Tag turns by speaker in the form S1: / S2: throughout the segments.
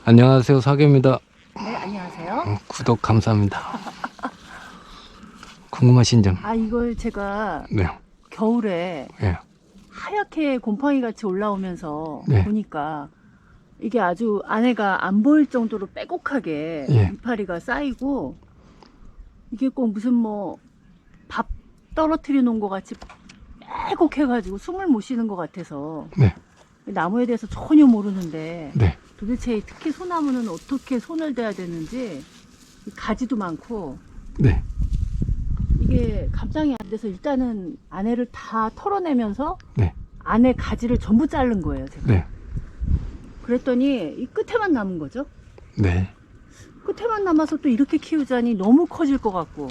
S1: 안녕하세요, 사계입니다.
S2: 네, 안녕하세요.
S1: 구독 감사합니다. 궁금하신 점?
S2: 이걸 제가
S1: 네.
S2: 겨울에
S1: 예.
S2: 하얗게 곰팡이 같이 올라오면서
S1: 네.
S2: 보니까 이게 아주 안에가 안 보일 정도로 빼곡하게
S1: 예.
S2: 이파리가 쌓이고, 이게 꼭 무슨 뭐 밥 떨어뜨려 놓은 것 같이 빼곡해가지고 숨을 못 쉬는 것 같아서
S1: 네.
S2: 나무에 대해서 전혀 모르는데
S1: 네.
S2: 도대체 특히 소나무는 어떻게 손을 대야 되는지, 가지도 많고
S1: 네.
S2: 이게 감당이 안 돼서 일단은 안에를 다 털어내면서
S1: 네.
S2: 안에 가지를 전부 자른 거예요, 제가.
S1: 네.
S2: 그랬더니 이 끝에만 남은 거죠.
S1: 네.
S2: 끝에만 남아서 또 이렇게 키우자니 너무 커질 것 같고,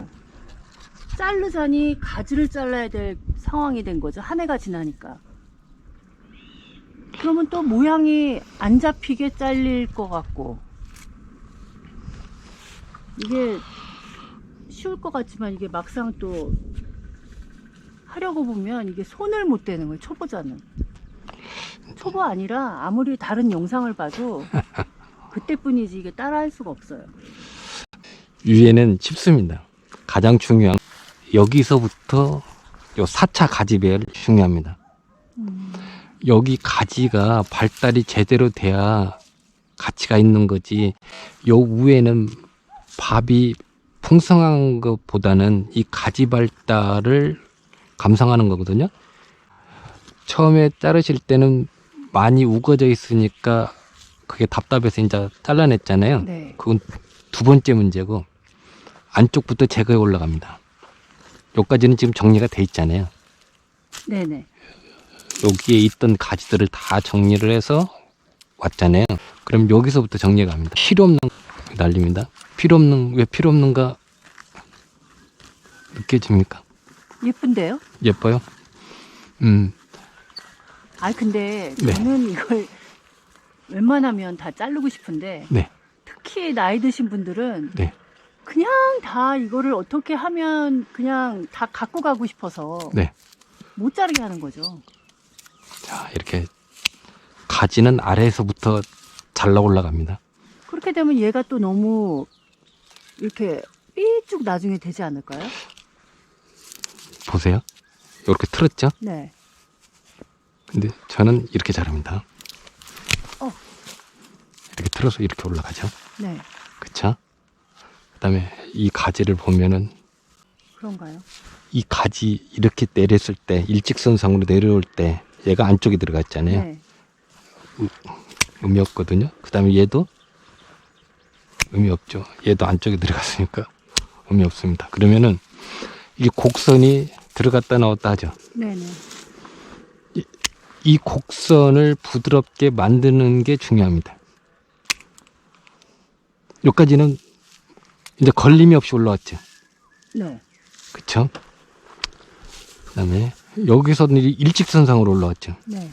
S2: 자르자니 가지를 잘라야 될 상황이 된 거죠, 한 해가 지나니까. 그러면 또 모양이 안 잡히게 잘릴 것 같고, 이게 쉬울 것 같지만 이게 막상 또 하려고 보면 이게 손을 못 대는 거예요, 초보자는. 초보 아니라 아무리 다른 영상을 봐도 그때뿐이지 이게 따라할 수가 없어요.
S1: 위에는 쉽습니다. 가장 중요한 여기서부터 요 4차 가지 배열 중요합니다. 여기 가지가 발달이 제대로 돼야 가치가 있는 거지. 요 위에는 밥이 풍성한 것보다는 이 가지 발달을 감상하는 거거든요. 처음에 자르실 때는 많이 우거져 있으니까 그게 답답해서 이제 잘라냈잖아요.
S2: 네.
S1: 그건 두 번째 문제고, 안쪽부터 제거해 올라갑니다. 여기까지는 지금 정리가 돼 있잖아요.
S2: 네네.
S1: 여기에 있던 가지들을 다 정리를 해서 왔잖아요. 그럼 여기서부터 정리가 갑니다. 필요 없는 날립니다. 왜 필요 없는가 느껴집니까?
S2: 예쁜데요?
S1: 예뻐요?
S2: 근데
S1: 네.
S2: 저는 이걸 웬만하면 다 자르고 싶은데,
S1: 네.
S2: 특히 나이 드신 분들은
S1: 네.
S2: 그냥 다 이거를 어떻게 하면 그냥 다 갖고 가고 싶어서
S1: 네.
S2: 못 자르게 하는 거죠.
S1: 자, 이렇게 가지는 아래에서부터 잘라 올라갑니다.
S2: 그렇게 되면 얘가 또 너무 이렇게 삐쭉 나중에 되지 않을까요?
S1: 보세요. 이렇게 틀었죠?
S2: 네.
S1: 근데 저는 이렇게 자릅니다.
S2: 어.
S1: 이렇게 틀어서 이렇게 올라가죠.
S2: 네.
S1: 그쵸? 그 다음에 이 가지를 보면은
S2: 그런가요?
S1: 이 가지 이렇게 내렸을 때, 일직선상으로 내려올 때 얘가 안쪽에 들어갔잖아요.
S2: 네.
S1: 의미 없거든요. 그 다음에 얘도 의미 없죠. 얘도 안쪽에 들어갔으니까 의미 없습니다. 그러면은 이 곡선이 들어갔다 나왔다 하죠.
S2: 네네.
S1: 이 곡선을 부드럽게 만드는 게 중요합니다. 여기까지는 이제 걸림이 없이 올라왔죠.
S2: 네.
S1: 그쵸? 그 다음에 여기서는 일직선상으로 올라왔죠.
S2: 네.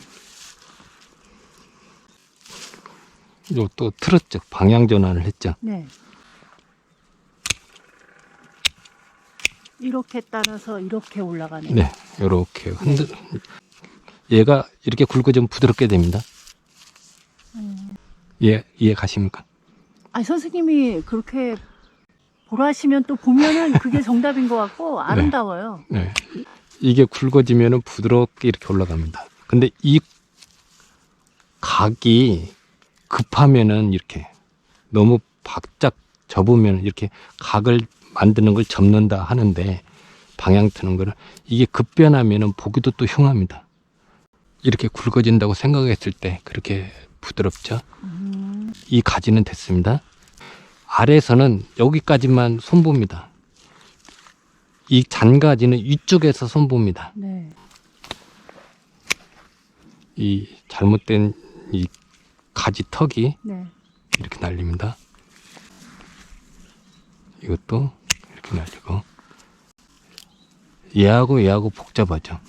S1: 요 또 틀었죠. 방향 전환을 했죠.
S2: 네. 이렇게 따라서 이렇게 올라가네요.
S1: 네, 요렇게 얘가 이렇게 굵어지면 부드럽게 됩니다. 이해 가십니까?
S2: 선생님이 그렇게 보라시면 또 보면은 그게 정답인 것 같고 아름다워요.
S1: 네. 이게 굵어지면은 부드럽게 이렇게 올라갑니다. 근데 이 각이 급하면은 이렇게 너무 바짝 접으면 이렇게 각을 만드는 걸 접는다 하는데, 방향 트는 거를 이게 급변하면은 보기도 또 흉합니다. 이렇게 굵어진다고 생각했을 때 그렇게 부드럽죠. 이 가지는 됐습니다. 아래에서는 여기까지만 손봅니다. 이 잔가지는 위쪽에서 손봅니다.
S2: 네.
S1: 이 잘못된 이 가지 턱이
S2: 네.
S1: 이렇게 날립니다. 이것도 이렇게 날리고, 얘하고 복잡하죠.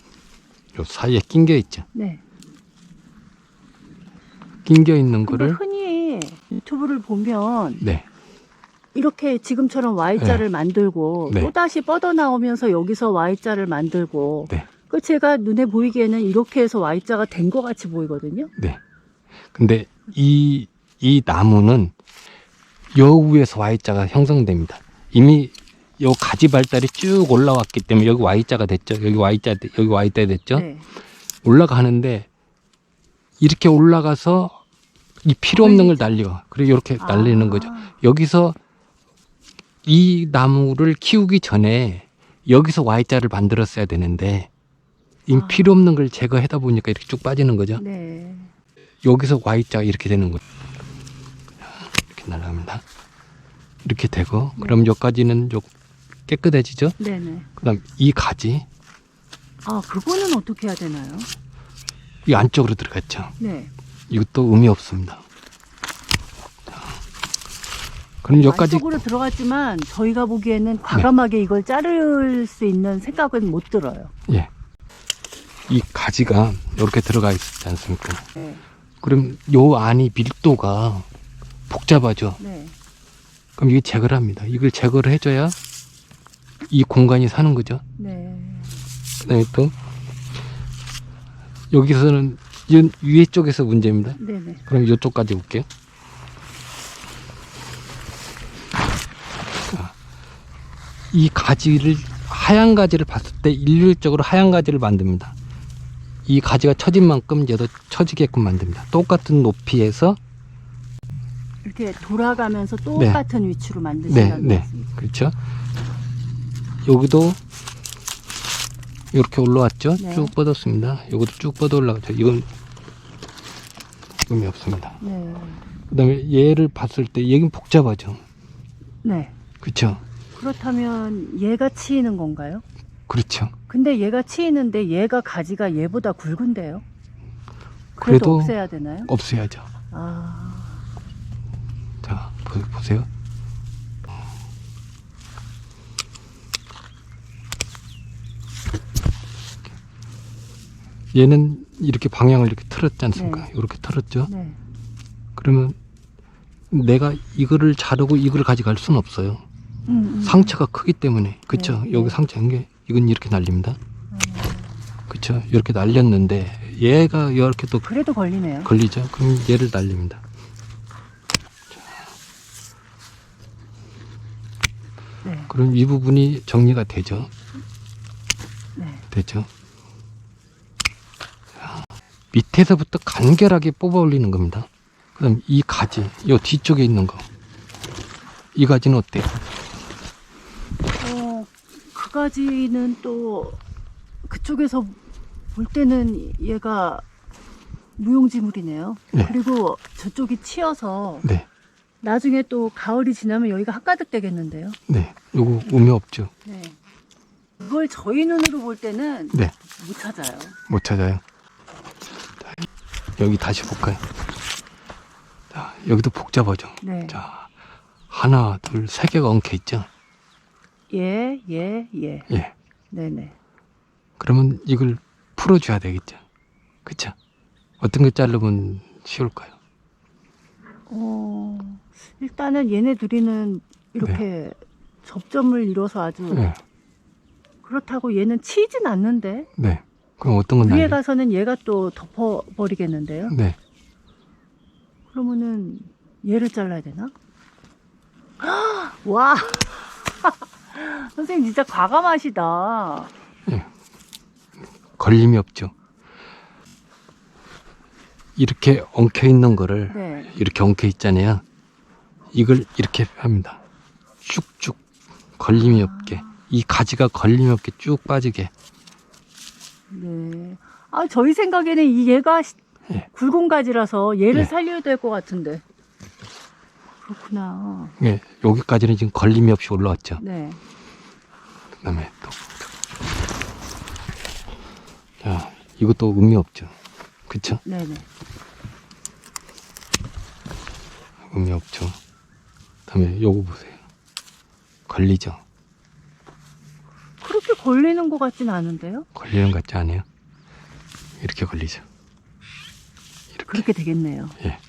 S1: 요 사이에 낑겨 있죠.
S2: 네.
S1: 낑겨 있는
S2: 근데
S1: 거를
S2: 흔히 유튜브를 보면
S1: 네.
S2: 이렇게 지금처럼 Y자를 만들고
S1: 네.
S2: 또다시 뻗어 나오면서 여기서 Y자를 만들고,
S1: 네.
S2: 그 제가 눈에 보이기에는 이렇게 해서 Y자가 된 것 같이 보이거든요.
S1: 네. 근데 이 이 나무는 요 위에서 Y자가 형성됩니다. 이미 요 가지 발달이 쭉 올라왔기 때문에 여기 Y자가 됐죠. 여기 Y자 됐죠.
S2: 네.
S1: 올라가는데 이렇게 올라가서 이 필요 없는 걸 날려. 그리고 이렇게 날리는 거죠. 여기서 이 나무를 키우기 전에 여기서 Y자를 만들었어야 되는데 이 필요 없는 걸 제거하다 보니까 이렇게 쭉 빠지는 거죠.
S2: 네.
S1: 여기서 Y자가 이렇게 되는 거죠. 이렇게 날아갑니다. 이렇게 되고 그럼 여기까지는 좀 깨끗해지죠.
S2: 네네.
S1: 그다음 이 가지
S2: 그거는 어떻게 해야 되나요?
S1: 이 안쪽으로 들어갔죠.
S2: 네.
S1: 이것도 의미 없습니다. 그럼 여기까지
S2: 안쪽으로 들어갔지만 저희가 보기에는 과감하게 이걸 자를 수 있는 생각은 못 들어요.
S1: 예. 이 가지가 이렇게 들어가 있지 않습니까?
S2: 네.
S1: 그럼 요 안이 밀도가 복잡하죠.
S2: 네.
S1: 그럼 이게 제거를 합니다. 이걸 제거를 해줘야 이 공간이 사는 거죠.
S2: 네.
S1: 그다음에 또 여기서는 이 위에 쪽에서 문제입니다.
S2: 네네.
S1: 그럼 이쪽까지 볼게요. 자, 이 가지를 하얀 가지를 봤을 때 일률적으로 하얀 가지를 만듭니다. 이 가지가 처진 만큼 얘도 처지게끔 만듭니다. 똑같은 높이에서
S2: 이렇게 돌아가면서 똑같은 위치로
S1: 네,
S2: 만드신다는
S1: 네,
S2: 말씀이죠.
S1: 그렇죠. 여기도 이렇게 올라왔죠.
S2: 네.
S1: 쭉 뻗었습니다. 여기도 쭉 뻗어 올라가죠. 이건 의미 없습니다.
S2: 네.
S1: 그다음에 얘를 봤을 때 얘는 복잡하죠.
S2: 네.
S1: 그렇죠.
S2: 그렇다면 얘가 치이는 건가요?
S1: 그렇죠.
S2: 근데 얘가 치이는데 얘가 가지가 얘보다 굵은데요? 그래도
S1: 그래도
S2: 없애야 되나요?
S1: 없애야죠.
S2: 아,
S1: 자, 보세요. 얘는 이렇게 방향을 이렇게 틀었지 않습니까?
S2: 네.
S1: 이렇게 틀었죠.
S2: 네.
S1: 그러면 내가 이거를 자르고 이걸 가져갈 수는 없어요. 상처가 크기 때문에. 그렇죠.
S2: 네,
S1: 여기
S2: 네.
S1: 상처인 게 이건 이렇게 날립니다. 그렇죠. 이렇게 날렸는데 얘가 이렇게 또
S2: 그래도 걸리네요.
S1: 걸리죠. 그럼 얘를 날립니다.
S2: 네.
S1: 그럼 이 부분이 정리가 되죠.
S2: 네.
S1: 되죠. 자, 밑에서부터 간결하게 뽑아 올리는 겁니다. 그다음 이 가지, 이 뒤쪽에 있는 거, 이 가지는 어때요?
S2: 그 가지는 또 그쪽에서 볼 때는 얘가 무용지물이네요.
S1: 네.
S2: 그리고 저쪽이 치여서
S1: 네,
S2: 나중에 또 가을이 지나면 여기가 한가득 되겠는데요.
S1: 네, 요거 의미 없죠.
S2: 네. 그걸 저희 눈으로 볼 때는
S1: 네,
S2: 못 찾아요.
S1: 못 찾아요. 자, 여기 다시 볼까요? 자, 여기도 복잡하죠.
S2: 네.
S1: 자, 하나, 둘, 세 개가 엉켜 있죠.
S2: 예.
S1: 예.
S2: 네네.
S1: 그러면 이걸 풀어줘야 되겠죠. 그쵸? 어떤 걸 자르면 쉬울까요?
S2: 일단은 얘네 둘이는 이렇게 접점을 이뤄서 아주
S1: 네.
S2: 그렇다고 얘는 치진 않는데
S1: 네. 그럼 어떤 건
S2: 위에
S1: 날려?
S2: 가서는 얘가 또 덮어버리겠는데요.
S1: 네.
S2: 그러면은 얘를 잘라야 되나? 와 선생님 진짜 과감하시다.
S1: 걸림이 없죠. 이렇게 엉켜 있는 거를
S2: 네.
S1: 이렇게 엉켜 있잖아요. 이걸 이렇게 합니다. 쭉쭉 걸림이 없게. 이 가지가 걸림이 없게 쭉 빠지게.
S2: 네. 저희 생각에는 이 얘가
S1: 예.
S2: 굵은 가지라서 얘를
S1: 예.
S2: 살려야 될 것 같은데. 그렇구나.
S1: 예, 여기까지는 지금 걸림이 없이 올라왔죠.
S2: 네.
S1: 그다음에 또 자, 이것도 의미 없죠. 그쵸?
S2: 네네.
S1: 의미 없죠. 그다음에 요거 보세요. 걸리죠.
S2: 그렇게 걸리는 것 같진 않은데요?
S1: 걸리는 것 같지 않아요? 이렇게 걸리죠. 이렇게.
S2: 그렇게 되겠네요.
S1: 예.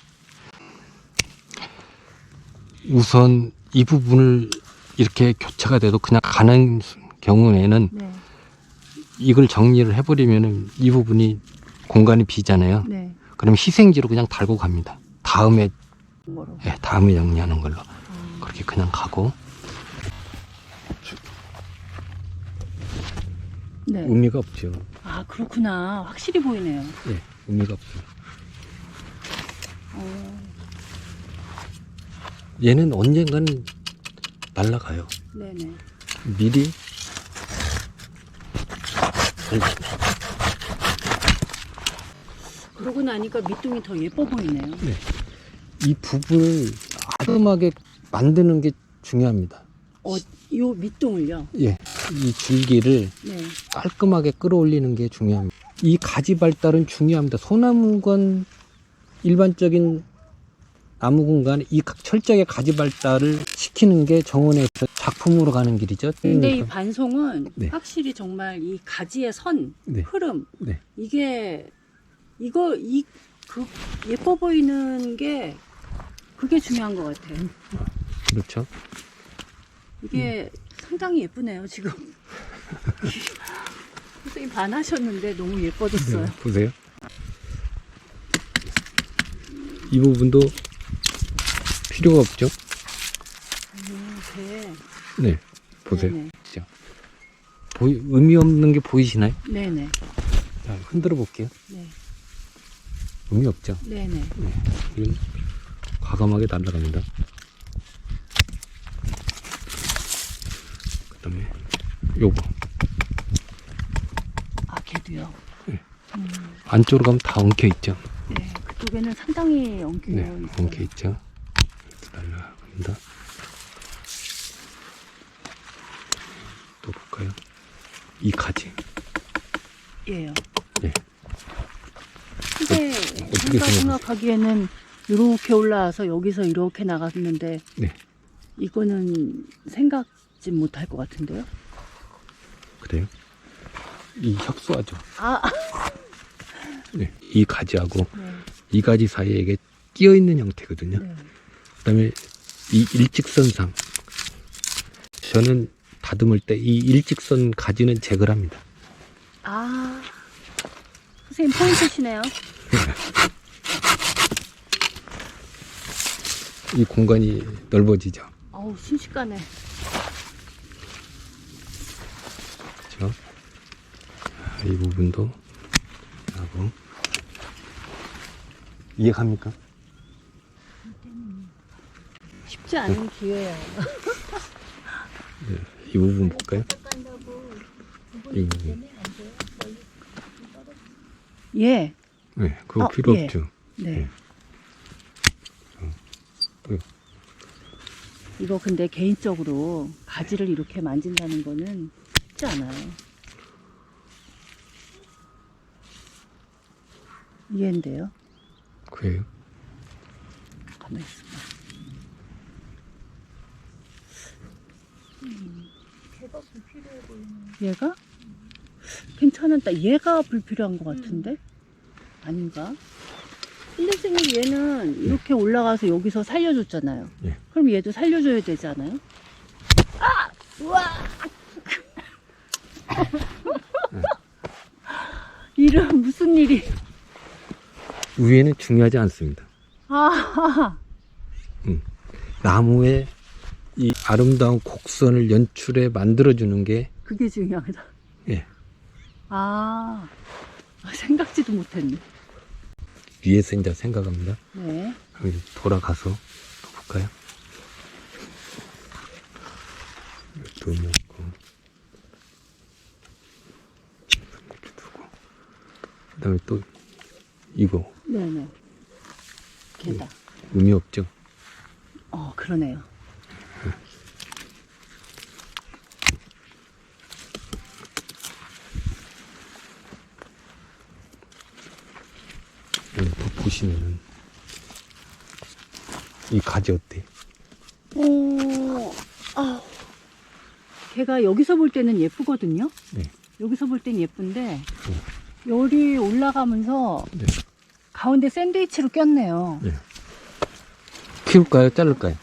S1: 우선 이 부분을 이렇게 교차가 돼도 그냥 가는 경우에는
S2: 네.
S1: 이걸 정리를 해버리면은 이 부분이 공간이 비잖아요.
S2: 네.
S1: 그럼 희생지로 그냥 달고 갑니다. 다음에
S2: 거로.
S1: 예, 다음에 정리하는 걸로. 그렇게 그냥 가고.
S2: 네.
S1: 의미가 없죠.
S2: 아, 그렇구나. 확실히 보이네요.
S1: 예, 의미가 없어요. 얘는 언젠간 날아가요.
S2: 네네.
S1: 미리
S2: 그러고 나니까 밑둥이 더 예뻐 보이네요.
S1: 네. 이 부분을 아름하게 만드는 게 중요합니다.
S2: 요 밑둥을요?
S1: 예, 이 줄기를
S2: 네.
S1: 깔끔하게 끌어올리는 게 중요합니다. 이 가지 발달은 중요합니다. 소나무건 일반적인 나무군간 이 철저하게 가지 발달을 시키는 게 정원에서 작품으로 가는 길이죠.
S2: 근데 이 반송은
S1: 네.
S2: 확실히 정말 이 가지의 선,
S1: 네.
S2: 흐름,
S1: 네.
S2: 이게 그 예뻐 보이는 게 그게 중요한 것 같아요.
S1: 그렇죠.
S2: 이게 상당히 예쁘네요, 지금. 선생님 반하셨는데 너무 예뻐졌어요.
S1: 네, 보세요. 이 부분도 필요가 없죠.
S2: 네.
S1: 네, 보세요.
S2: 네네.
S1: 의미 없는 게 보이시나요?
S2: 네네.
S1: 자, 흔들어 볼게요.
S2: 네.
S1: 의미 없죠.
S2: 네네.
S1: 네, 이건 과감하게 날아갑니다. 그 다음에 요거
S2: 아, 걔도요.
S1: 안쪽으로 가면 다 엉켜 있죠.
S2: 네. 그쪽에는 상당히 엉켜
S1: 네,
S2: 있어요.
S1: 엉켜 있죠. 이렇게 날아갑니다. 또 볼까요? 이 가지.
S2: 예요.
S1: 네.
S2: 근데
S1: 어떻게
S2: 제가 생각하기에는 이렇게 올라와서 여기서 이렇게 나갔는데
S1: 네.
S2: 이거는 생각지 못할 것 같은데요?
S1: 그래요? 이 협소하죠.
S2: 아,
S1: 네. 이 가지하고
S2: 네.
S1: 이 가지 사이에 이게 끼어 있는 형태거든요.
S2: 네.
S1: 그다음에 이 일직선상 저는 다듬을 때 이 일직선 가지는 제거를 합니다.
S2: 아, 선생님 포인트시네요.
S1: 이 공간이 넓어지죠.
S2: 어우, 순식간에.
S1: 그렇죠? 이 부분도 하고 이해갑니까?
S2: 쉽지 않은 기회예요.
S1: 네. 이 부분 볼까요? 이 부분.
S2: 예.
S1: 네, 그거 필요
S2: 예.
S1: 없죠.
S2: 네.
S1: 네.
S2: 이거 근데 개인적으로 가지를 이렇게 만진다는 거는 쉽지 않아요. 이해인데요?
S1: 그래요.
S2: 가만히 있어봐. 얘가? 괜찮았다. 얘가 불필요한 것 같은데? 아닌가? 근데 선생님 얘는 이렇게 올라가서 여기서 살려줬잖아요.
S1: 예.
S2: 그럼 얘도 살려줘야 되지 않아요? 아! 우와! 이런 무슨 일이?
S1: 위에는 중요하지 않습니다.
S2: 아,
S1: 나무의 이 아름다운 곡선을 연출해 만들어주는 게
S2: 그게 중요하다.
S1: 예,
S2: 아, 생각지도 못했네.
S1: 위에서 이제 생각합니다.
S2: 네.
S1: 여기 돌아가서 또 볼까요? 또 넣고 이렇게 두고 그 다음에 또 이거
S2: 네네. 걔다.
S1: 의미 없죠?
S2: 그러네요.
S1: 여기 또 보시면은 이 가지 어때?
S2: 걔가 여기서 볼 때는 예쁘거든요.
S1: 네.
S2: 여기서 볼 땐 예쁜데 열이 올라가면서
S1: 네.
S2: 가운데 샌드위치로 꼈네요.
S1: 네. 키울까요? 자를까요?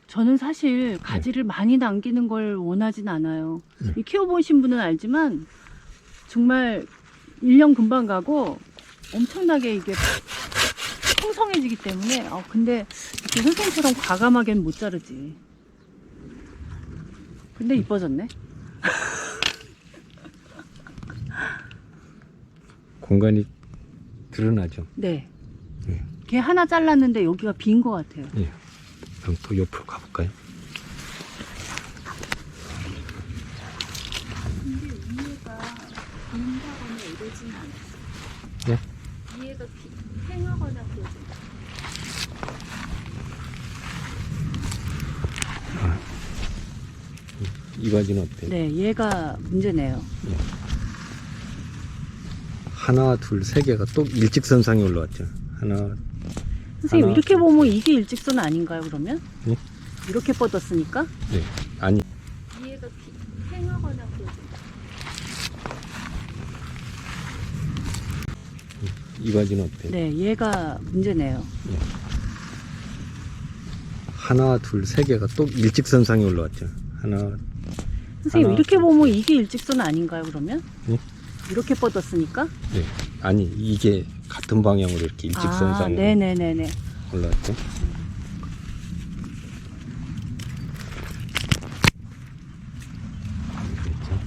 S2: 저는 사실 가지를 많이 남기는 걸 원하진 않아요.
S1: 네.
S2: 이 키워보신 분은 알지만 정말 1년 금방 가고 엄청나게 이게 풍성해지기 때문에 근데 이렇게 선생님처럼 과감하게는 못 자르지. 근데 이뻐졌네.
S1: 공간이 드러나죠.
S2: 네.
S1: 네.
S2: 걔 하나 잘랐는데 여기가 빈 것 같아요.
S1: 예. 그럼 또 옆으로 가볼까요?
S2: 근데 위에가 빈다거나 이러진 않았어.
S1: 네?
S2: 위에가 팽하거나 그러진 않았어.
S1: 이 가지는 어때요?
S2: 네, 얘가 문제네요.
S1: 하나, 둘, 세 개가 또 일직선상에 올라왔죠. 하나,
S2: 선생님
S1: 하나,
S2: 이렇게 보면 이게 일직선 아닌가요 그러면?
S1: 네?
S2: 이렇게 뻗었으니까?
S1: 네. 아니,
S2: 위에가 팽하거나 그러진
S1: 이 가지는 어때요?
S2: 네, 얘가 문제네요.
S1: 하나, 둘, 세 개가 또 일직선상에 올라왔죠. 하나,
S2: 선생님
S1: 하나,
S2: 이렇게
S1: 둘,
S2: 보면 이게 일직선 아닌가요 그러면?
S1: 네?
S2: 이렇게 뻗었으니까?
S1: 네. 아니, 이게 같은 방향으로 이렇게 일직선상에
S2: 네네네네.
S1: 올라왔죠. 그렇죠.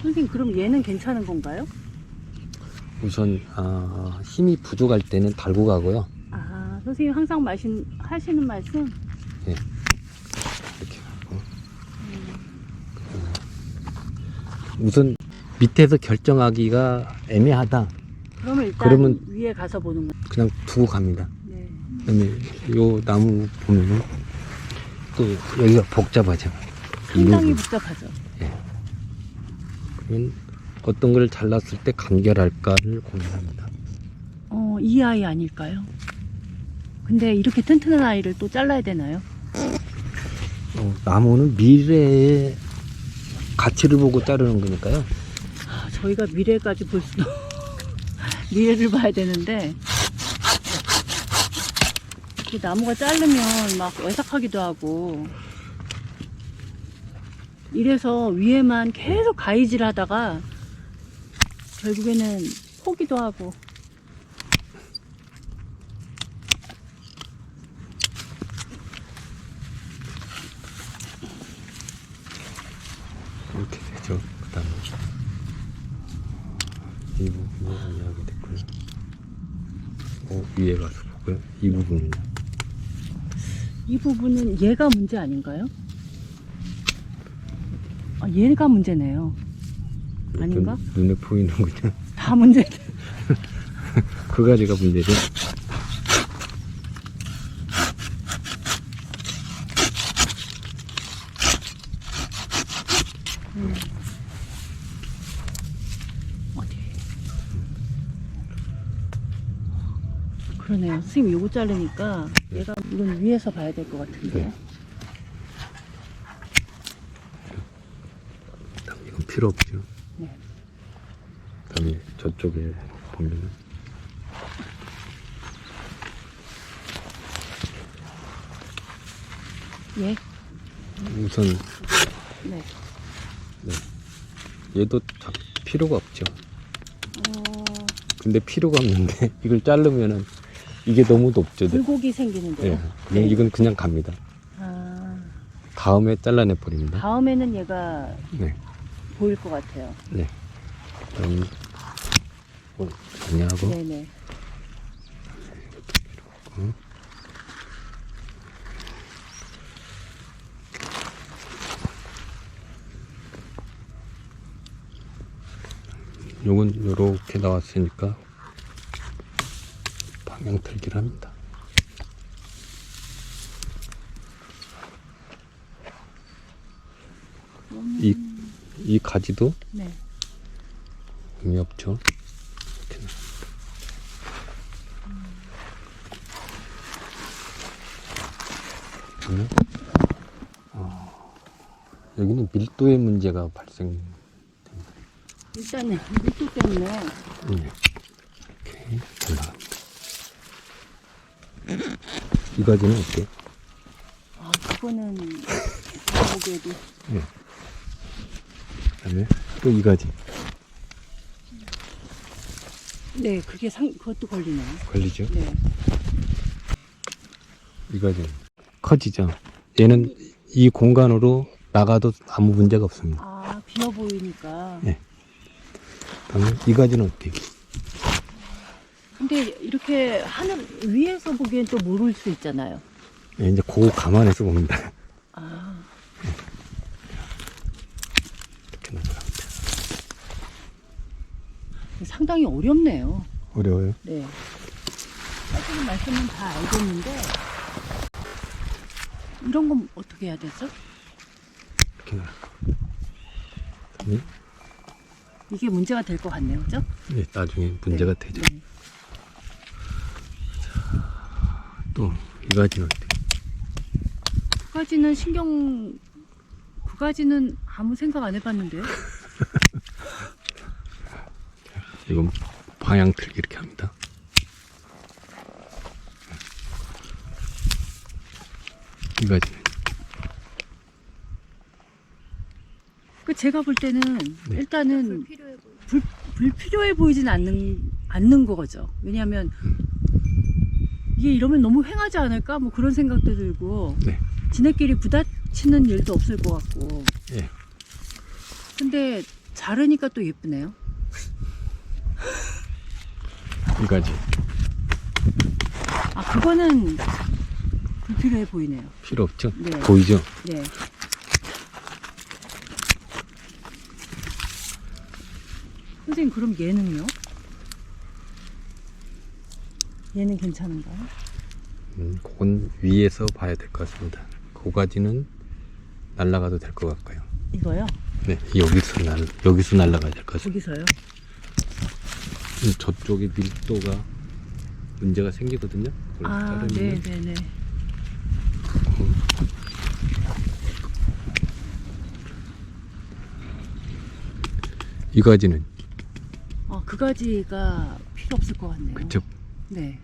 S2: 선생님 그럼 얘는 괜찮은 건가요?
S1: 우선 힘이 부족할 때는 달고 가고요.
S2: 선생님 항상 하시는 말씀?
S1: 네. 이렇게 하고. 우선 밑에서 결정하기가 애매하다.
S2: 그러면 위에 가서 보는 거예요.
S1: 그냥 두고 갑니다.
S2: 네.
S1: 그다음에 요 나무 보면은 또 여기가 복잡하죠. 이
S2: 상당히
S1: 부분.
S2: 복잡하죠.
S1: 그러면 어떤 걸 잘랐을 때 간결할까를 고민합니다.
S2: 이 아이 아닐까요? 근데 이렇게 튼튼한 아이를 또 잘라야 되나요?
S1: 나무는 미래의 가치를 보고 자르는 거니까요.
S2: 저희가 미래까지 볼 수도 미래를 봐야 되는데 이 나무가 자르면 막 외삭하기도 하고 이래서 위에만 계속 가위질 하다가 결국에는 포기도 하고.
S1: 이렇게 되죠. 그 다음에 이 부분이 이야기 됐고요. 위에 가서 보고요. 이 부분은요.
S2: 이 부분은 얘가 문제 아닌가요? 얘가 문제네요. 아닌가?
S1: 눈에 보이는군요.
S2: 다 문제.
S1: 그 가지가 문제죠.
S2: 어디? 그러네요. 선생님 요거 자르니까 얘가 이건 위에서 봐야 될 것 같은데.
S1: 네. 이건 필요 없죠.
S2: 네.
S1: 그다음에 저쪽에 보면은
S2: 예?
S1: 우선
S2: 네.
S1: 얘도 필요가 없죠.
S2: 어,
S1: 근데 필요가 없는데 이걸 자르면은 이게 너무 높죠.
S2: 불고기 생기는데요.
S1: 네. 그냥 이건 그냥 갑니다. 다음에 잘라내 버립니다.
S2: 다음에는 얘가
S1: 네.
S2: 보일 것 같아요.
S1: 네. 그럼 정리하고
S2: 네네.
S1: 요건 요렇게 나왔으니까 방향 틀기를 합니다. 이 가지도
S2: 네.
S1: 의미 없죠. 이렇게. 여기는 밀도의 문제가 발생.
S2: 일단은 밀도 때문에
S1: 네. 이렇게 올라갑니다. 이 가지는 어때요?
S2: 그거는 보기에도
S1: 네. 그다음에 또 이 가지.
S2: 네, 그것도 걸리네요.
S1: 걸리죠.
S2: 네.
S1: 이거 좀 커지죠. 얘는 이 공간으로 나가도 아무 문제가 없습니다.
S2: 아, 비어 보이니까.
S1: 네. 그러면 이 가지는 어때요?
S2: 근데 이렇게 하늘 위에서 보기엔 또 모를 수 있잖아요.
S1: 예, 이제 그거 감안해서 봅니다.
S2: 아,
S1: 이렇게 넘어갑니다.
S2: 상당히 어렵네요.
S1: 어려워요?
S2: 네. 사실 말씀은 다 알겠는데 이런 건 어떻게 해야 되죠?
S1: 이렇게 나. 네?
S2: 이게 문제가 될 것 같네요, 그죠?
S1: 네, 나중에 문제가
S2: 네.
S1: 되죠.
S2: 네.
S1: 또 이 가지는 어때요?
S2: 그 가지는 아무 생각 안 해봤는데요.
S1: 이건 방향 틀기 이렇게 합니다. 이 가지는
S2: 그 제가 볼 때는
S1: 네.
S2: 일단은 불필요해 보이진 않는 거죠. 왜냐하면 이게 이러면 너무 횡하지 않을까? 뭐 그런 생각도 들고
S1: 네.
S2: 지네끼리 부딪히는 일도 없을 것 같고.
S1: 예.
S2: 근데 자르니까 또 예쁘네요.
S1: 이 가지
S2: 아, 그거는 불필요해 보이네요.
S1: 필요 없죠?
S2: 네.
S1: 보이죠?
S2: 네. 선생님, 그럼 얘는요? 얘는 괜찮은가요?
S1: 그건 위에서 봐야 될 것 같습니다. 그 가지는 날아가도 될 것 같고요.
S2: 이거요?
S1: 네, 여기서 날아가야 될 것 같습니다.
S2: 저기서요?
S1: 저쪽에 밀도가 문제가 생기거든요. 그걸
S2: 아,
S1: 자르면은
S2: 네네네.
S1: 이 가지는
S2: 그 가지가 필요 없을 것 같네요.
S1: 그쵸.
S2: 네.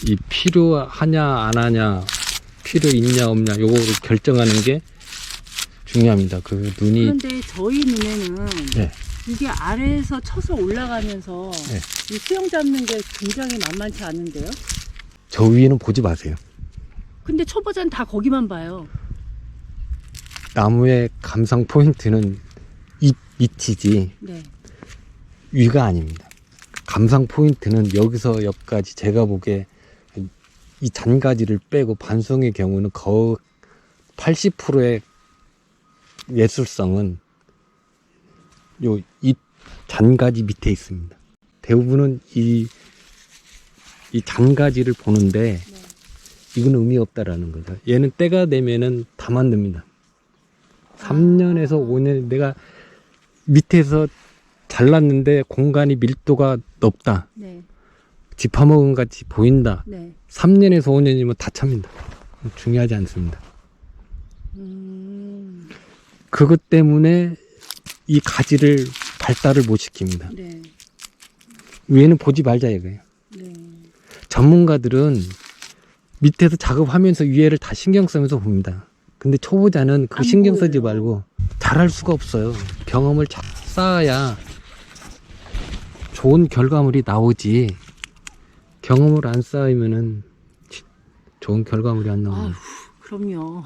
S1: 이 필요하냐 안 하냐, 필요 있냐 없냐, 요거를 결정하는 게 중요합니다. 그 눈이
S2: 그런데 저희 눈에는
S1: 네.
S2: 이게 아래에서 쳐서 올라가면서
S1: 네.
S2: 이 수영 잡는 게 굉장히 만만치 않은데요?
S1: 저 위에는 보지 마세요.
S2: 근데 초보자는 다 거기만 봐요.
S1: 나무의 감상 포인트는 밑이지
S2: 네.
S1: 위가 아닙니다. 감상 포인트는 여기서 여기까지. 제가 보기에 이 잔가지를 빼고 반송의 경우는 거의 80%의 예술성은 이 잔가지 밑에 있습니다. 대부분은 이 잔가지를 보는데 이건 의미 없다라는 거죠. 얘는 때가 되면은 다 만듭니다. 3년에서 5년 내가 밑에서 잘랐는데 공간이 밀도가 높다.
S2: 네.
S1: 집화먹은 같이 보인다.
S2: 네.
S1: 3년에서 5년이면 다 찹니다. 중요하지 않습니다. 그것 때문에 이 가지를 발달을 못 시킵니다.
S2: 네.
S1: 위에는 보지 말자 이거예요.
S2: 네.
S1: 전문가들은 밑에서 작업하면서 위에를 다 신경 쓰면서 봅니다. 근데 초보자는 그
S2: 안
S1: 신경 쓰지
S2: 보여요.
S1: 말고 잘할 수가 없어요. 경험을 쌓아야 좋은 결과물이 나오지. 경험을 안 쌓으면은 좋은 결과물이 안 나와요.
S2: 아휴, 그럼요.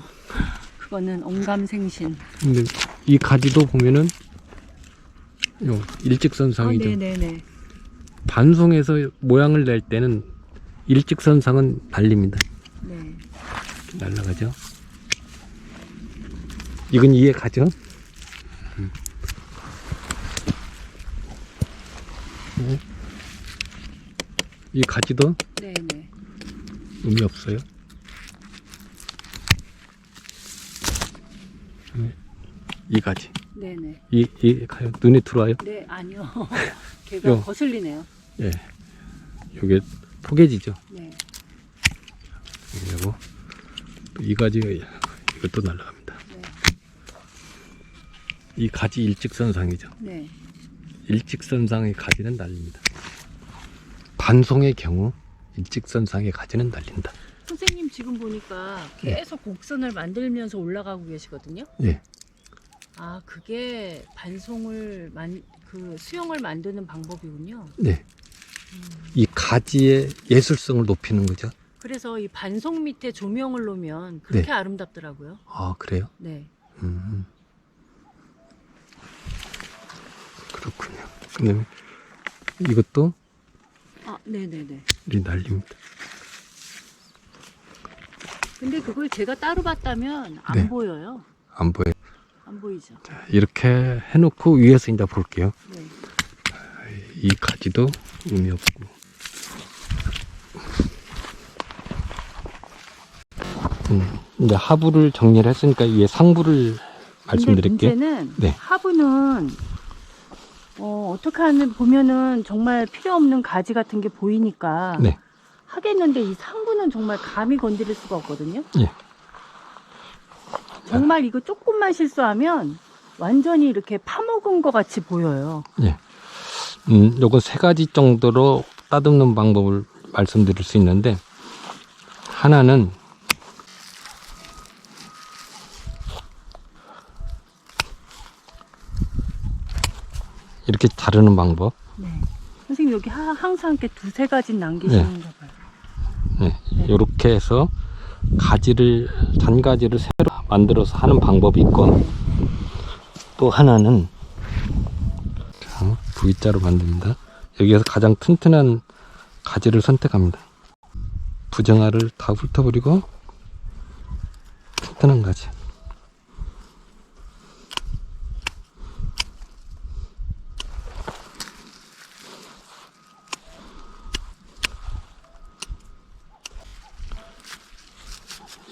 S2: 그거는 언감생신.
S1: 근데 이 가지도 보면은 요 일직선상이죠.
S2: 네네네.
S1: 반송해서 모양을 낼 때는 일직선상은 날립니다.
S2: 네.
S1: 날라가죠. 이건 이해 가죠? 네. 이 가지도
S2: 네네.
S1: 의미 없어요. 네. 이 가지.
S2: 네네.
S1: 이 가요. 눈에 들어와요?
S2: 네, 아니요. 걔가
S1: 요.
S2: 거슬리네요.
S1: 예. 요게 포개지죠.
S2: 네.
S1: 그리고 또 이 가지가 이것도 날아갑니다.
S2: 네.
S1: 이 가지 일직선상이죠.
S2: 네.
S1: 일직선상의 가지는 날립니다. 반송의 경우 일직선상의 가지는 날린다.
S2: 선생님 지금 보니까 계속 곡선을 만들면서 올라가고 계시거든요.
S1: 예.
S2: 아, 그게 반송을 그 수영을 만드는 방법이군요.
S1: 네. 이 가지의 예술성을 높이는 거죠.
S2: 그래서 이 반송 밑에 조명을 놓으면 그렇게 아름답더라고요.
S1: 아, 그래요?
S2: 네.
S1: 그렇군요. 그다음에 이것도
S2: 아, 네네네.
S1: 이 난리입니다.
S2: 근데 그걸 제가 따로 봤다면 안
S1: 네.
S2: 보여요.
S1: 안 보여요.
S2: 안 보이죠.
S1: 자, 이렇게 해놓고 위에서 이제 볼게요.
S2: 네.
S1: 이 가지도 의미 없고. 이제 하부를 정리를 했으니까 위에 상부를 말씀드릴게요.
S2: 근데 문제는
S1: 네.
S2: 하부는 어떻게 하면 보면은 정말 필요 없는 가지 같은 게 보이니까
S1: 네.
S2: 하겠는데 이 상부는 정말 감히 건드릴 수가 없거든요.
S1: 예.
S2: 정말 이거 조금만 실수하면 완전히 이렇게 파먹은 것 같이 보여요.
S1: 예. 요거 3가지 정도로 따듬는 방법을 말씀드릴 수 있는데, 하나는 이렇게 자르는 방법.
S2: 네. 선생님 여기 항상 이렇게 2-3가지 남기시는가 봐요.
S1: 네. 요렇게 해서 잔가지를 새로 만들어서 하는 방법이 있고, 또 하나는 자, V자로 만듭니다. 여기에서 가장 튼튼한 가지를 선택합니다. 부정알을 다 훑어버리고 튼튼한 가지.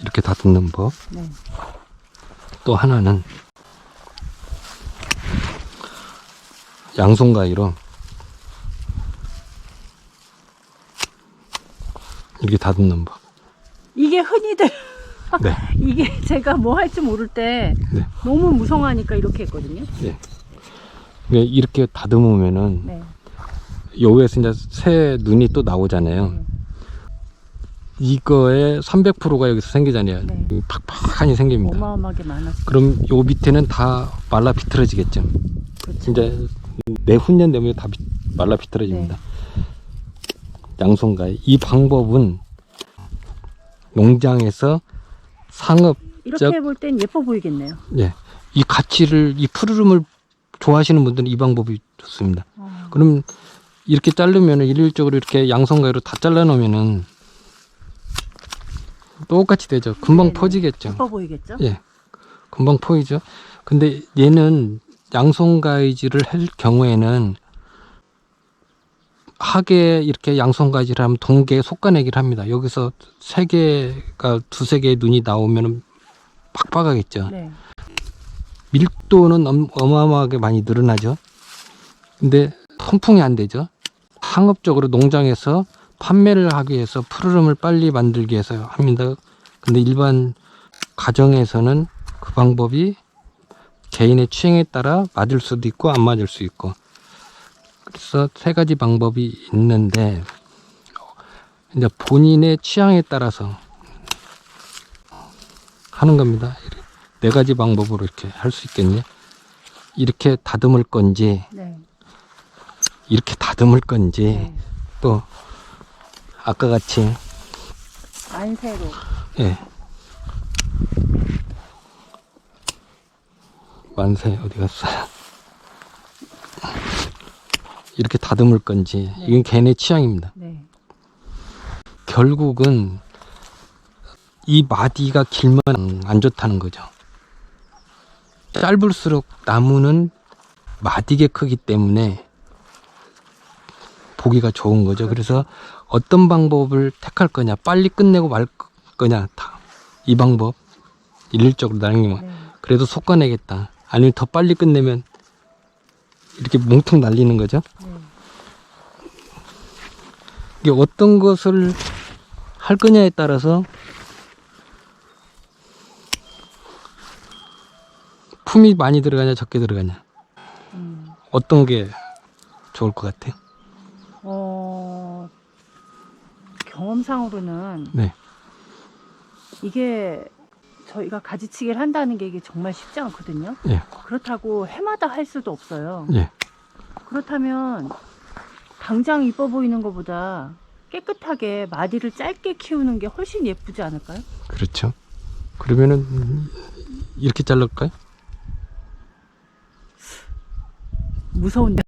S1: 이렇게 다듬는 법.
S2: 네.
S1: 또 하나는 양손가위로 이렇게 다듬는 법.
S2: 이게 흔히들
S1: 네.
S2: 이게 제가 뭐 할지 모를 때
S1: 네.
S2: 너무 무성하니까 이렇게 했거든요.
S1: 네. 이렇게 다듬으면은
S2: 네.
S1: 요에서 이제 새 눈이 또 나오잖아요. 이거의 300%가 여기서 생기잖아요.
S2: 네.
S1: 팍팍하니 생깁니다.
S2: 어마어마하게 많았어요.
S1: 그럼 요 밑에는 다 말라 비틀어지겠죠.
S2: 그렇죠.
S1: 이제 내후년 되면 다 말라 비틀어집니다. 양손가위. 이 방법은 농장에서 상업,
S2: 이렇게 해볼 땐 예뻐 보이겠네요.
S1: 예, 이 가치를, 이 푸르름을 좋아하시는 분들은 이 방법이 좋습니다. 그럼 이렇게 자르면 일률적으로 이렇게 양손가위로 다 잘라 놓으면은 똑같이 되죠. 금방
S2: 네네.
S1: 퍼지겠죠.
S2: 예뻐 보이겠죠?
S1: 예, 금방 포이죠. 근데 얘는 양손가위질을 할 경우에는 하게 이렇게 양손가위질을 하면 동계에 솎아내기를 합니다. 여기서 3개가 2-3개의 눈이 나오면 빡빡하겠죠.
S2: 네.
S1: 밀도는 어마어마하게 많이 늘어나죠. 근데 통풍이 안 되죠. 상업적으로 농장에서 판매를 하기 위해서 푸르름을 빨리 만들기 위해서 합니다. 근데 일반 가정에서는 그 방법이 개인의 취향에 따라 맞을 수도 있고 안 맞을 수 있고, 그래서 3가지 방법이 있는데 이제 본인의 취향에 따라서 하는 겁니다. 4가지 방법으로 이렇게 할 수 있겠네요. 이렇게 다듬을 건지,
S2: 네.
S1: 이렇게 다듬을 건지,
S2: 네.
S1: 또 아까 같이
S2: 안새로.
S1: 예. 만세 어디 갔어요? 이렇게 다듬을 건지,
S2: 네.
S1: 이건 개인의 취향입니다.
S2: 네.
S1: 결국은 이 마디가 길면 안 좋다는 거죠. 짧을수록 나무는 마디게 크기 때문에 보기가 좋은 거죠. 그래서 어떤 방법을 택할 거냐, 빨리 끝내고 말 거냐, 다 이 방법 일률적으로 날리면
S2: 네.
S1: 그래도 솎아내겠다, 아니면 더 빨리 끝내면 이렇게 뭉텅 날리는 거죠.
S2: 네.
S1: 이게 어떤 것을 할 거냐에 따라서 품이 많이 들어가냐 적게 들어가냐, 어떤 게 좋을 것 같아요?
S2: 경험상으로는
S1: 네.
S2: 이게 저희가 가지치기를 한다는 게 이게 정말 쉽지 않거든요.
S1: 예.
S2: 그렇다고 해마다 할 수도 없어요.
S1: 예.
S2: 그렇다면 당장 이뻐 보이는 것보다 깨끗하게 마디를 짧게 키우는 게 훨씬 예쁘지 않을까요?
S1: 그렇죠. 그러면은 이렇게 자를까요?
S2: 무서운데.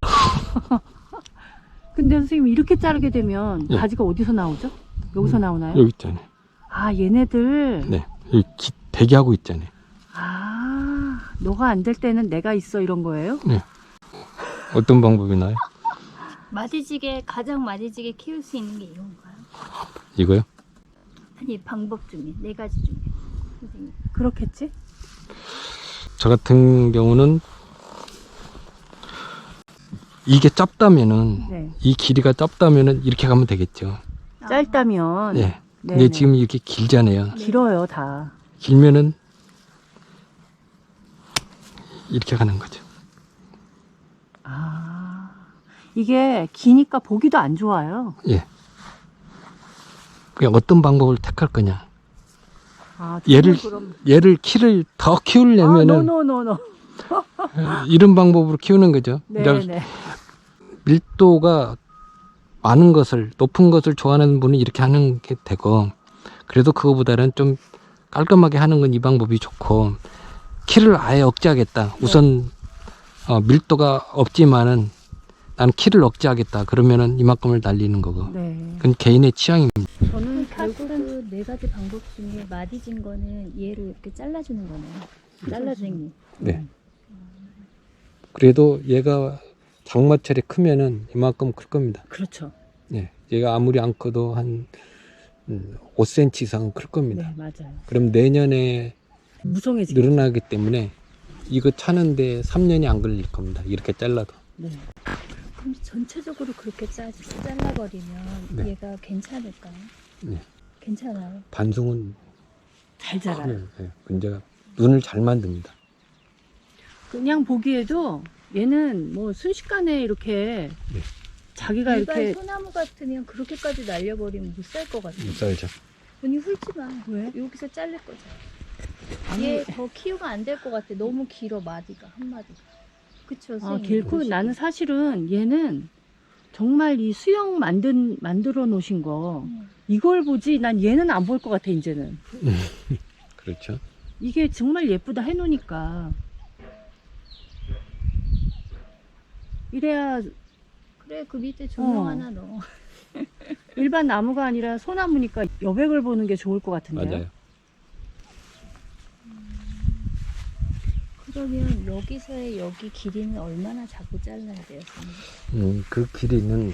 S2: 근데 선생님 이렇게 자르게 되면
S1: 예.
S2: 가지가 어디서 나오죠? 여기서 나오나요?
S1: 여기 있잖아요.
S2: 아, 얘네들.
S1: 네, 여기 대기하고 있잖아요.
S2: 아, 너가 안 될 때는 내가 있어 이런 거예요?
S1: 네. 어떤 방법이 나요?
S3: 가장 마디지게 키울 수 있는 게 이건가요?
S1: 이거요?
S3: 아니, 방법 중에 4가지 중에. 선생님.
S2: 그렇겠지?
S1: 저 같은 경우는 이게 짧다면은
S2: 네.
S1: 이 길이가 짧다면은 이렇게 가면 되겠죠.
S2: 짧다면.
S1: 네. 근데
S2: 네네.
S1: 지금 이렇게 길잖아요.
S2: 길어요, 다.
S1: 길면은 이렇게 가는 거죠.
S2: 아, 이게 기니까 보기도 안 좋아요.
S1: 예. 그냥 어떤 방법을 택할 거냐.
S2: 아,
S1: 얘를 키를 더 키우려면은
S2: 노노노노.
S1: 이런 방법으로 키우는 거죠.
S2: 네네.
S1: 밀도가 많은 것을, 높은 것을 좋아하는 분은 이렇게 하는 게 되고, 그래도 그거보다는 좀 깔끔하게 하는 건 이 방법이 좋고, 키를 아예 억제하겠다. 우선 밀도가 없지만은 난 키를 억제하겠다. 그러면은 이만큼을 날리는 거고.
S2: 네.
S1: 그건 개인의 취향입니다.
S3: 저는 결국은 4가지 방법 중에 마디진 거는 얘를 이렇게 잘라주는 거네요. 잘라주는.
S1: 네. 그래도 얘가 장마철에 크면은 이만큼 클 겁니다.
S2: 그렇죠.
S1: 네. 얘가 아무리 안 커도 한 5cm 이상은 클 겁니다.
S2: 네, 맞아요.
S1: 그럼 내년에
S2: 무성해지죠.
S1: 늘어나기 때문에 이거 차는데 3년이 안 걸릴 겁니다. 이렇게 잘라도.
S2: 네.
S3: 그럼 전체적으로 그렇게 잘라버리면
S1: 네.
S3: 얘가 괜찮을까요?
S1: 네.
S3: 괜찮아요.
S1: 반송은
S2: 잘 자라요.
S1: 커요. 네. 문제가 눈을 잘 만듭니다.
S2: 그냥 보기에도 얘는 뭐 순식간에 이렇게
S1: 네.
S2: 자기가
S3: 일반
S2: 이렇게
S3: 소나무 같으면 그렇게까지 날려버리면 못 살 것 같아요.
S1: 못 살죠.
S3: 언니 훑지 마.
S2: 왜?
S3: 여기서 잘릴 거죠.
S2: 아니,
S3: 얘 더 키우가 안 될 것 같아. 너무 길어 마디가 한 마디가. 그쵸?
S2: 아,
S3: 선생님?
S2: 길고
S3: 보시기에.
S2: 나는 사실은 얘는 정말 이 수영 만들어 놓으신 거 이걸 보지 난 얘는 안 볼 것 같아 이제는.
S1: 그렇죠.
S2: 이게 정말 예쁘다 해놓으니까 이래야
S3: 그래 그 밑에 조명
S2: 어.
S3: 하나 넣어.
S2: 일반 나무가 아니라 소나무니까 여백을 보는 게 좋을 것 같은데요.
S1: 맞아요.
S3: 그러면 여기서의 여기 길이는 얼마나 자꾸 잘라야 돼요? 선생님?
S1: 그 길이는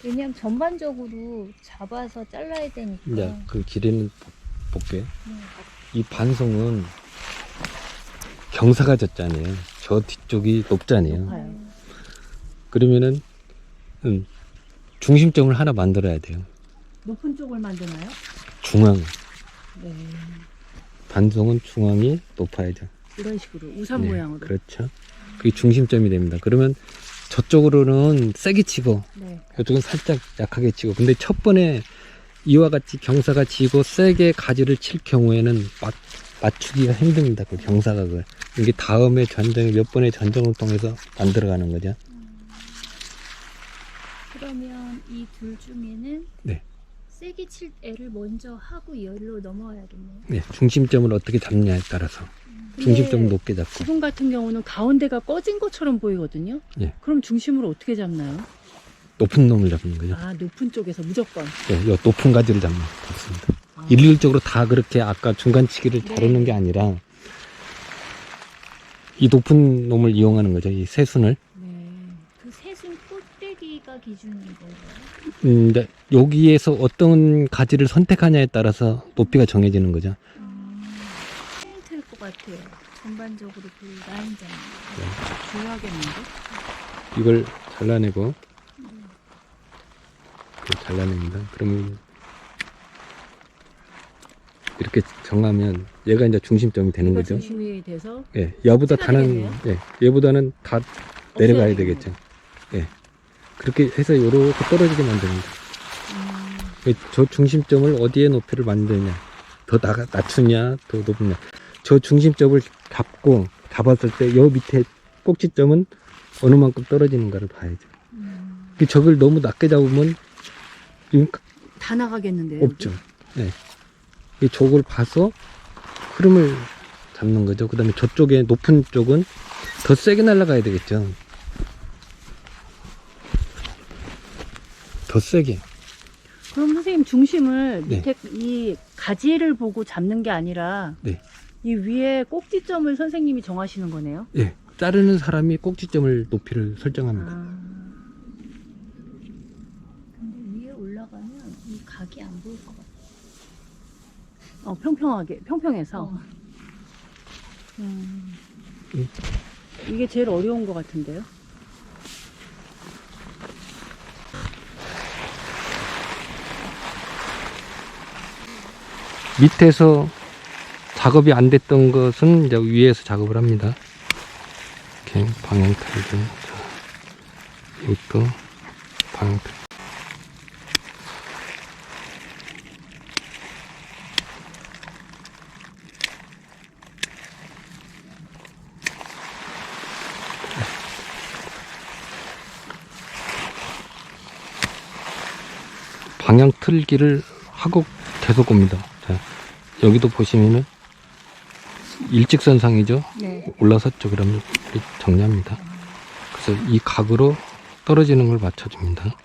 S3: 왜냐면 전반적으로 잡아서 잘라야 되니까.
S1: 이제 그 길이는 볼게요.
S3: 네.
S1: 이 반송은 경사가 졌잖아요. 저 뒤쪽이 높잖아요.
S2: 높아요.
S1: 그러면은 중심점을 하나 만들어야 돼요.
S2: 높은 쪽을 만드나요?
S1: 중앙.
S2: 네.
S1: 반송은 중앙이 높아야죠.
S2: 이런 식으로 우산
S1: 네,
S2: 모양으로.
S1: 그렇죠. 그게 중심점이 됩니다. 그러면 저쪽으로는 세게 치고
S2: 네.
S1: 이쪽은 살짝 약하게 치고, 근데 첫 번에 이와 같이 경사가 지고 세게 가지를 칠 경우에는 맞추기가 힘듭니다. 그 경사각을. 이게 다음에 몇 번의 전정을 통해서 만들어가는 거죠.
S3: 그러면 이 둘 중에는
S1: 네.
S3: 세게 칠 애를 먼저 하고 열로 넘어와야겠네요.
S1: 네, 중심점을 어떻게 잡냐에 따라서 중심점을 높게 잡고.
S2: 지금 같은 경우는 가운데가 꺼진 것처럼 보이거든요.
S1: 예.
S2: 그럼 중심을 어떻게 잡나요?
S1: 높은 놈을 잡는 거죠.
S2: 아, 높은 쪽에서 무조건.
S1: 네, 요 높은 가지를 잡습니다.
S2: 아.
S1: 일률적으로 다 그렇게 아까 중간치기를 다루는 게 아니라 이 높은 놈을 이용하는 거죠. 이 새순을.
S2: 네.
S3: 그 새순 꼭대기가 기준인 건가요?
S1: 근데 여기에서 어떤 가지를 선택하냐에 따라서 높이가 정해지는 거죠.
S3: 포인트일 것 같아요. 전반적으로 그 라인 잡는 거.
S2: 중요하겠는데?
S1: 이걸 잘라내고 잘라냅니다. 그러면 이렇게 정하면 얘가 이제 중심점이 되는
S2: 이거
S1: 거죠.
S2: 중심이 돼서
S1: 예, 얘보다
S2: 티가
S1: 다는
S2: 되겠네요.
S1: 예, 얘보다는 다 내려가야
S2: 없애야
S1: 되겠죠. 예, 그렇게 해서 요렇게 떨어지게 만듭니다. 저 중심점을 어디에 높이를 만드냐, 더 낮추냐, 더 높으냐. 저 중심점을 잡았을 때 요 밑에 꼭지점은 어느 만큼 떨어지는가를 봐야죠. 적을 너무 낮게 잡으면 지금
S2: 다 나가겠는데요?
S1: 없죠. 네. 이 족을 봐서 흐름을 잡는 거죠. 그 다음에 저쪽에 높은 쪽은 더 세게 날아가야 되겠죠. 더 세게.
S2: 그럼 선생님 중심을
S1: 네.
S2: 밑에 이 가지를 보고 잡는 게 아니라
S1: 네.
S2: 이 위에 꼭지점을 선생님이 정하시는 거네요?
S1: 예. 자르는 사람이 꼭지점을 높이를 설정합니다.
S2: 아,
S3: 근데 위에 올라가면 이 각이 안 보일 것 같아.
S2: 평평해서. 이게 제일 어려운 것 같은데요?
S1: 밑에서 작업이 안 됐던 것은 이제 위에서 작업을 합니다. 이렇게 방향틀을 좀, 이것도 방향틀. 방향 틀기를 하고 계속 옵니다. 자, 여기도 보시면은 일직선상이죠.
S2: 네.
S1: 올라섰죠. 그러면 이렇게 정리합니다. 그래서 이 각으로 떨어지는 걸 맞춰줍니다.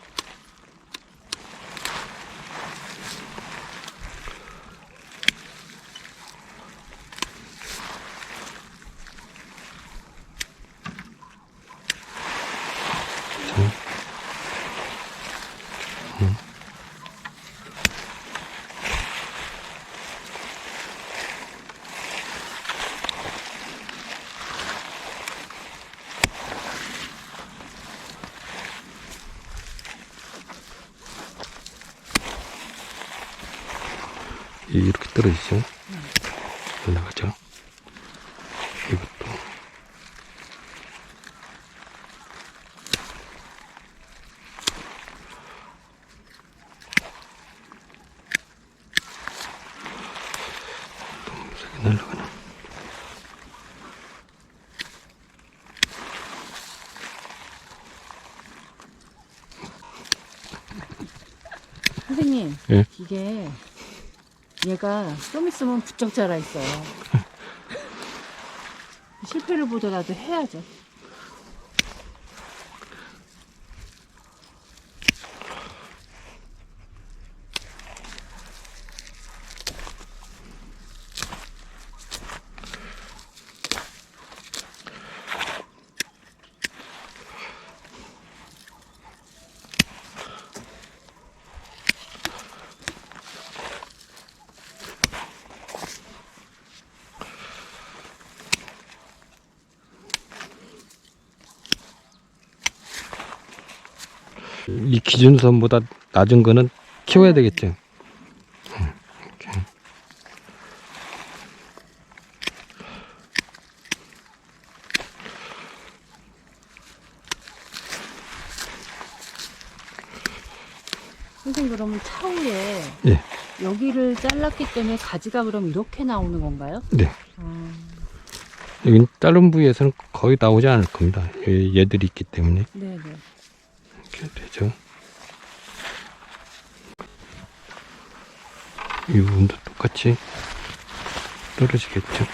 S1: 이렇게 떨어지죠. 올라가죠. 이것도. 너무 세게 날아가나.
S2: 선생님,
S1: 예?
S2: 이게 얘가 좀 있으면 부쩍 자라 있어요. 실패를 보더라도 해야죠.
S1: 이 기준선보다 낮은 거는 키워야 되겠죠. 이렇게.
S2: 선생님 그러면 차후에
S1: 예.
S2: 여기를 잘랐기 때문에 가지가 그럼 이렇게 나오는 건가요?
S1: 네.
S2: 아,
S1: 여기 자른 부위에서는 거의 나오지 않을 겁니다. 얘들이 있기 때문에.
S2: 네네.
S1: 이렇게 되죠. 이 부분도 똑같이 떨어지겠죠.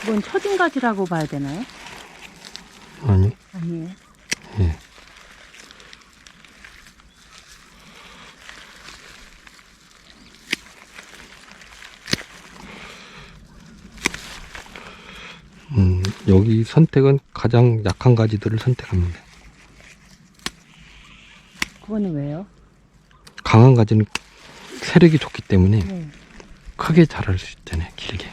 S2: 이건 처진 가지라고 봐야 되나요?
S1: 아니,
S2: 아니에요.
S1: 예. 여기 선택은 가장 약한 가지들을 선택합니다.
S2: 그거는 왜요?
S1: 강한 가지는 세력이 좋기 때문에
S2: 네.
S1: 크게 자랄 수 있잖아요. 길게.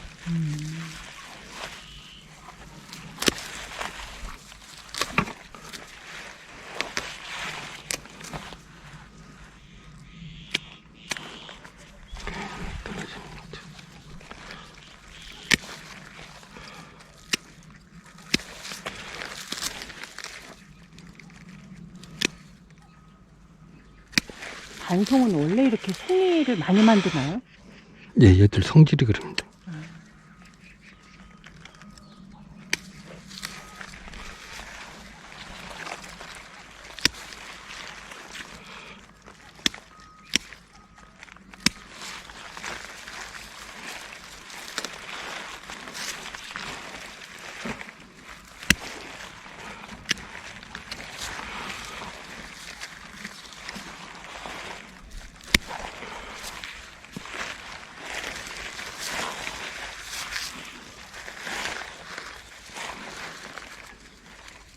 S2: 단송은 원래 이렇게 송이를 많이 만드나요?
S1: 예, 얘들 성질이 그럽니다.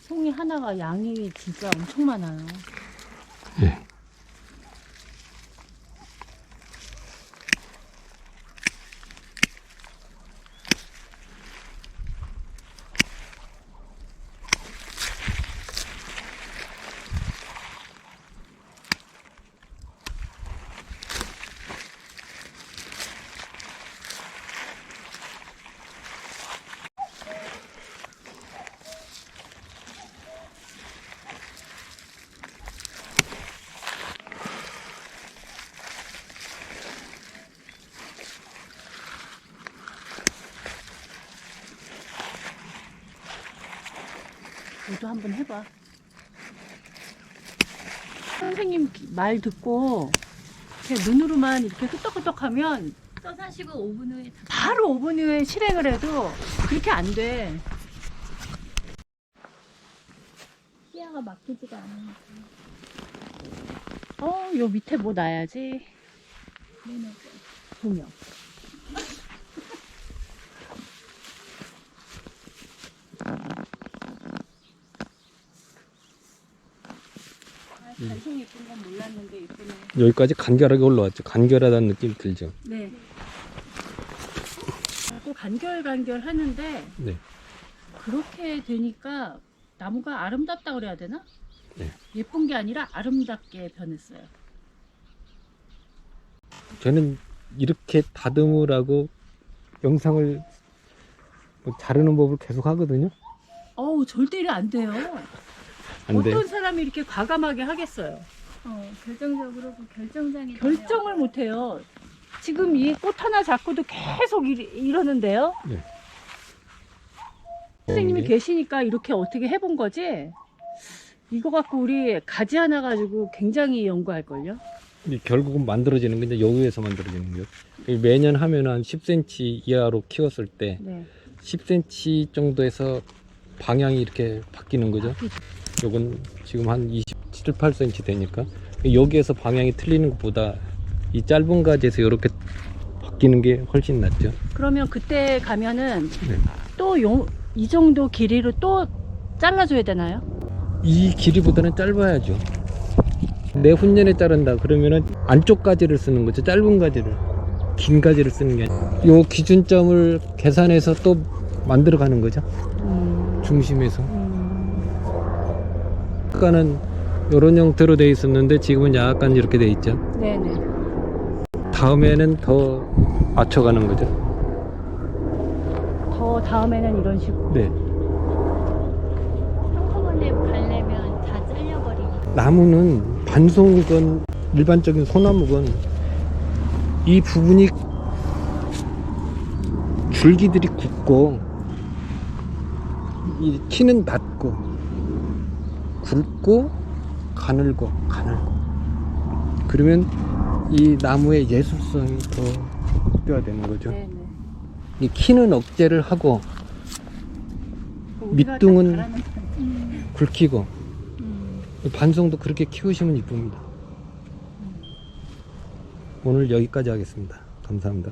S2: 송이 하나가 양이 진짜 엄청 많아요.
S1: 예.
S2: 너도 한번 해봐. 선생님 말 듣고 그냥 눈으로만 이렇게 끄떡끄떡하면
S3: 떠사시고 5분 후에
S2: 바로 5분 후에 실행을 해도 그렇게 안 돼.
S3: 시야가 막히지가 않으니까.
S2: 요 밑에 뭐 놔야지.
S3: 네네.
S2: 조명. 단송 예쁜 건 몰랐는데 예쁘네.
S1: 여기까지 간결하게 올라왔죠. 간결하다는 느낌 들죠.
S2: 네. 또 간결 하는데
S1: 네.
S2: 그렇게 되니까 나무가 아름답다 그래야 되나?
S1: 네.
S2: 예쁜 게 아니라 아름답게 변했어요.
S1: 저는 이렇게 다듬을 하고 영상을 뭐 자르는 법을 계속 하거든요.
S2: 절대 이래 안 돼요.
S1: 안 돼.
S2: 어떤 사람이 이렇게 과감하게 하겠어요.
S3: 결정적으로 그 결정장애
S2: 결정을 못 해요. 지금 이 꽃 하나 잡고도 계속 이러는데요.
S1: 네.
S2: 선생님이 계시니까 이렇게 어떻게 해본 거지? 이거 갖고 우리 가지 하나 가지고 굉장히 연구할걸요?
S1: 결국은 만들어지는 게 이제 여기에서 만들어지는 거예요. 매년 하면 한 10cm 이하로 키웠을 때
S2: 네.
S1: 10cm 정도에서 방향이 이렇게 바뀌는 거죠. 요건 지금 한 27, 8cm 되니까 여기에서 방향이 틀리는 것보다 이 짧은 가지에서 이렇게 바뀌는 게 훨씬 낫죠.
S2: 그러면 그때 가면은
S1: 네.
S2: 또 이 정도 길이로 또 잘라줘야 되나요?
S1: 이 길이보다는 짧아야죠. 내 훈련에 자른다 그러면은 안쪽 가지를 쓰는 거죠. 짧은 가지를, 긴 가지를 쓰는 게 아니라 요 기준점을 계산해서 또 만들어 가는 거죠. 중심에서. 아까는 이런 형태로 돼 있었는데 지금은 약간 이렇게 돼 있죠.
S2: 네네.
S1: 다음에는 더 맞춰가는 거죠.
S2: 더 다음에는 이런 식으로.
S1: 네.
S3: 한꺼번에 가려면 다 잘려버리니까.
S1: 나무는 반송이건 일반적인 소나무건 이 부분이 줄기들이 굳고 이 키는 낮고 굵고 가늘고 그러면 이 나무의 예술성이 더 극대화되는 거죠.
S2: 네네.
S1: 이 키는 억제를 하고
S2: 우리가
S1: 밑둥은
S2: 딱 바라는
S1: 굵히고 반송도 그렇게 키우시면 이쁩니다. 오늘 여기까지 하겠습니다. 감사합니다.